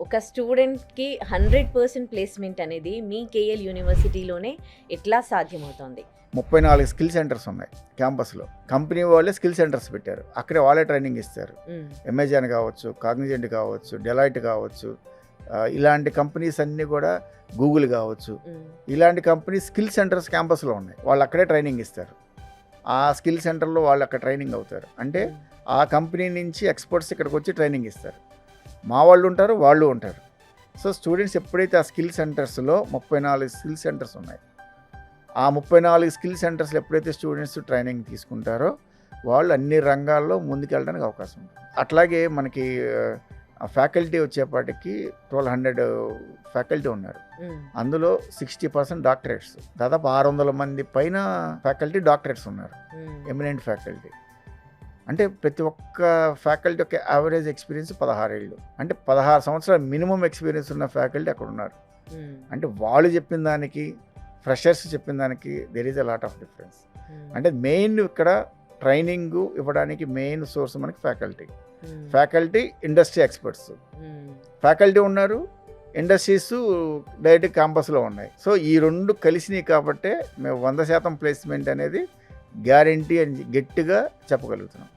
ఒక స్టూడెంట్‌కి 100% ప్లేస్‌మెంట్ అనేది మీ కేఎల్ యూనివర్సిటీలోనే ఎట్లా సాధ్యమవుతోంది? 34 స్కిల్ సెంటర్స్ ఉన్నాయి క్యాంపస్లో. కంపెనీ వాళ్ళే స్కిల్ సెంటర్స్ పెట్టారు. అక్కడే వాళ్ళే ట్రైనింగ్ ఇస్తారు. హ్మ్. అమెజాన్ కావచ్చు, కాగ్నిజెంట్ కావచ్చు, డెలాయిట్ కావచ్చు, ఇలాంటి కంపెనీస్ అన్నీ కూడా, గూగుల్ కావచ్చు, హ్మ్. ఇలాంటి కంపెనీస్ స్కిల్ సెంటర్స్ క్యాంపస్లో ఉన్నాయి. వాళ్ళు అక్కడే ట్రైనింగ్ ఇస్తారు. ఆ స్కిల్ సెంటర్లో వాళ్ళు అక్కడ ట్రైనింగ్ అవుతారు. అంటే హ్మ్. ఆ కంపెనీ నుంచి ఎక్స్పర్ట్స్ ఇక్కడికి వచ్చి ట్రైనింగ్ ఇస్తారు. మా వాళ్ళు ఉంటారు, వాళ్ళు ఉంటారు. సో స్టూడెంట్స్ ఎప్పుడైతే ఆ స్కిల్ సెంటర్స్లో 34 స్కిల్ సెంటర్స్ ఉన్నాయి, ఆ 34 స్కిల్ సెంటర్స్లో ఎప్పుడైతే స్టూడెంట్స్ ట్రైనింగ్ తీసుకుంటారో వాళ్ళు అన్ని రంగాల్లో ముందుకెళ్ళడానికి అవకాశం ఉంది. అట్లాగే మనకి ఫ్యాకల్టీ వచ్చేపాటికి 1200 ఫ్యాకల్టీ ఉన్నారు. హ్మ్. అందులో 60% డాక్టరేట్స్. దాదాపు 600 మంది పైన ఫ్యాకల్టీ డాక్టరేట్స్ ఉన్నారు, హ్మ్. Eminent faculty. అంటే ప్రతి ఒక్క ఫ్యాకల్టీ యొక్క యావరేజ్ ఎక్స్పీరియన్స్ 16 ఏళ్ళు. అంటే 16 సంవత్సరాల మినిమం ఎక్స్పీరియన్స్ ఉన్న ఫ్యాకల్టీ అక్కడ ఉన్నారు. హ్మ్. అంటే వాళ్ళు చెప్పిన దానికి, ఫ్రెషర్స్ చెప్పిన దానికి there is a lot of difference. హ్మ్. అంటే మెయిన్ ఇక్కడ ట్రైనింగ్ ఇవ్వడానికి మెయిన్ సోర్స్ మనకి ఫ్యాకల్టీ. హ్మ్. Faculty, industry experts. హ్మ్. ఫ్యాకల్టీ ఉన్నారు, ఇండస్ట్రీస్ డైరెక్ట్ క్యాంపస్లో ఉన్నాయి. సో ఈ రెండు కలిసినాయి కాబట్టే మేము 100% ప్లేస్మెంట్ అనేది గ్యారంటీ అని గట్టిగా చెప్పగలుగుతున్నాం.